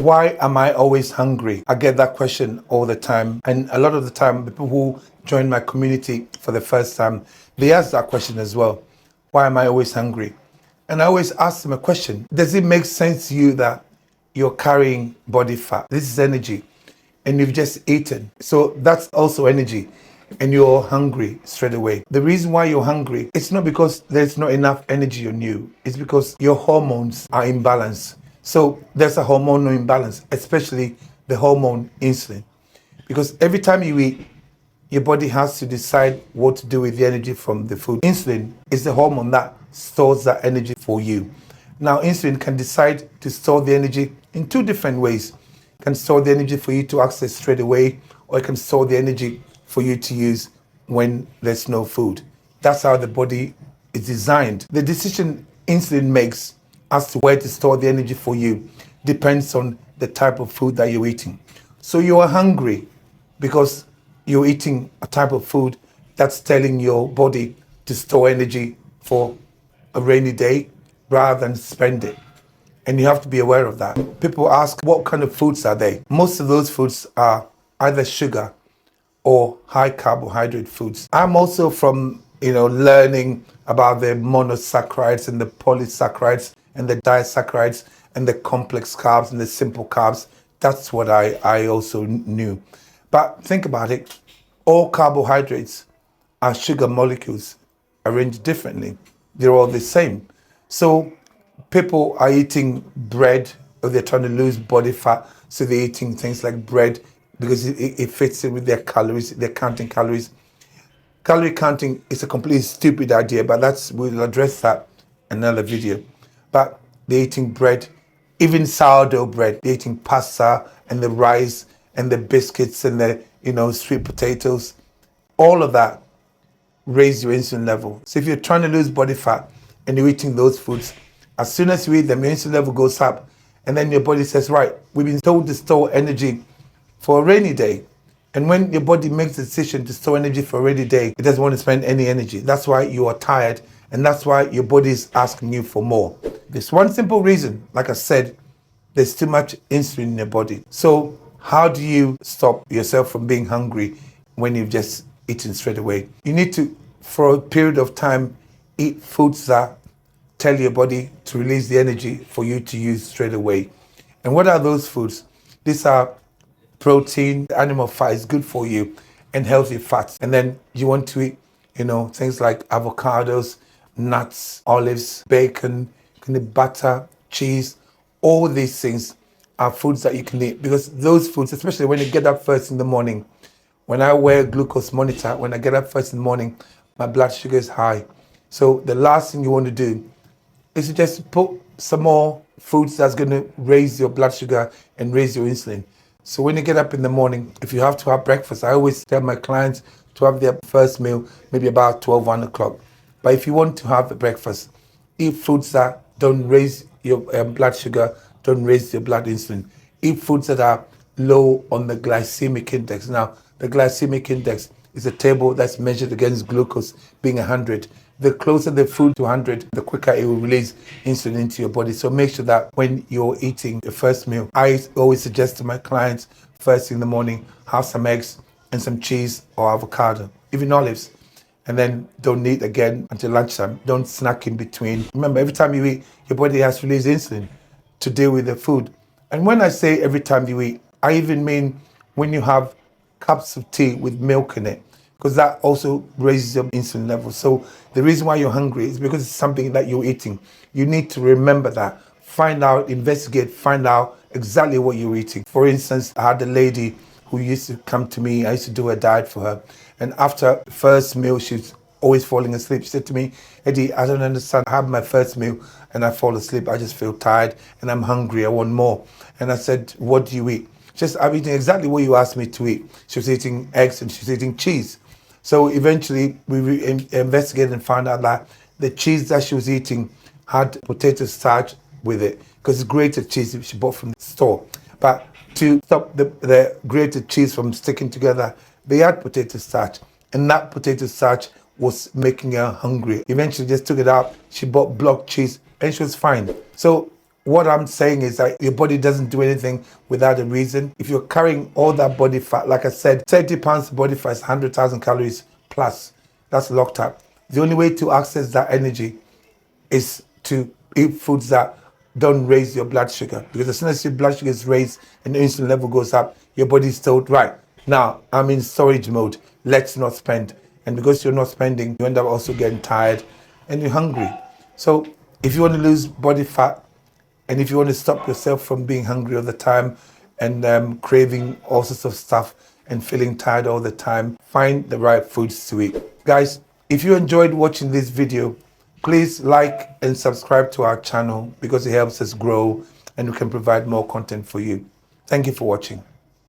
Why am I always hungry? I get that question all the time. And a lot of the time, people who join my community for the first time, they ask that question as well. Why am I always hungry? And I always ask them a question. Does it make sense to you that you're carrying body fat? This is energy. And you've just eaten. So that's also energy. And you're hungry straight away. The reason why you're hungry, it's not because there's not enough energy on you. It's because your hormones are imbalanced. So there's a hormonal imbalance, especially the hormone insulin. Because every time you eat, your body has to decide what to do with the energy from the food. Insulin is the hormone that stores that energy for you. Now, insulin can decide to store the energy in two different ways. It can store the energy for you to access straight away, or it can store the energy for you to use when there's no food. That's how the body is designed. The decision insulin makes as to where to store the energy for you depends on the type of food that you're eating. So you are hungry because you're eating a type of food that's telling your body to store energy for a rainy day rather than spend it. And you have to be aware of that. People ask, what kind of foods are they? Most of those foods are either sugar or high carbohydrate foods. I'm also from, learning about the monosaccharides and the polysaccharides and the disaccharides and the complex carbs and the simple carbs. That's what I also knew. But think about it. All carbohydrates are sugar molecules arranged differently. They're all the same. So people are eating bread, or they're trying to lose body fat, so they're eating things like bread because it fits in with their calories. They're counting calories. Calorie counting is a completely stupid idea, but we'll address that in another video. But they're eating bread, even sourdough bread. They're eating pasta and the rice and the biscuits and the sweet potatoes. All of that raise your insulin level. So if you're trying to lose body fat and you're eating those foods, as soon as you eat them, your insulin level goes up, and then your body says, right, we've been told to store energy for a rainy day. And when your body makes the decision to store energy for a rainy day, it doesn't want to spend any energy. That's why you are tired, and that's why your body is asking you for more. There's one simple reason, like I said, there's too much insulin in your body. So how do you stop yourself from being hungry when you've just eaten straight away? You need to, for a period of time, eat foods that tell your body to release the energy for you to use straight away. And what are those foods? These are protein, animal fat is good for you, and healthy fats. And then you want to eat, things like avocados, nuts, olives, bacon, butter, cheese. All these things are foods that you can eat, because those foods, especially when you get up first in the morning, when I wear a glucose monitor, when I get up first in the morning, my blood sugar is high. So the last thing you want to do is to just put some more foods that's going to raise your blood sugar and raise your insulin. So when you get up in the morning, if you have to have breakfast, I always tell my clients to have their first meal maybe about 12, 1 o'clock. But if you want to have a breakfast, eat foods that don't raise your blood sugar, don't raise your blood insulin. Eat foods that are low on the glycemic index. Now, the glycemic index is a table that's measured against glucose being 100. The closer the food to 100, the quicker it will release insulin into your body. So make sure that when you're eating your first meal, I always suggest to my clients first in the morning, have some eggs and some cheese or avocado, even olives. And then don't eat again until lunchtime. Don't snack in between. Remember, every time you eat, your body has to release insulin to deal with the food. And when I say every time you eat, I even mean when you have cups of tea with milk in it, because that also raises your insulin level. So the reason why you're hungry is because it's something that you're eating. You need to remember that. Find out, investigate, find out exactly what you're eating. For instance, I had a lady who used to come to me. I used to do a diet for her. And after the first meal, she's always falling asleep. She said to me, Eddie, I don't understand. I have my first meal and I fall asleep. I just feel tired and I'm hungry. I want more. And I said, what do you eat? Just, I'm eating exactly what you asked me to eat. She was eating eggs and she was eating cheese. So eventually we investigated and found out that the cheese that she was eating had potato starch with it, because it's grated cheese she bought from the store. But to stop the grated cheese from sticking together, they had potato starch, and that potato starch was making her hungry. Eventually just took it out. She bought block cheese and she was fine. So what I'm saying is that your body doesn't do anything without a reason. If you're carrying all that body fat, like I said, 30 pounds body fat is 100,000 calories plus. That's locked up. The only way to access that energy is to eat foods that don't raise your blood sugar. Because as soon as your blood sugar is raised and the insulin level goes up, your body's told, right, now I'm in storage mode, let's not spend. And because you're not spending, you end up also getting tired and you're hungry. So if you want to lose body fat, and if you want to stop yourself from being hungry all the time and craving all sorts of stuff and feeling tired all the time, find the right foods to eat. Guys, if you enjoyed watching this video, please like and subscribe to our channel because it helps us grow and we can provide more content for you. Thank you for watching.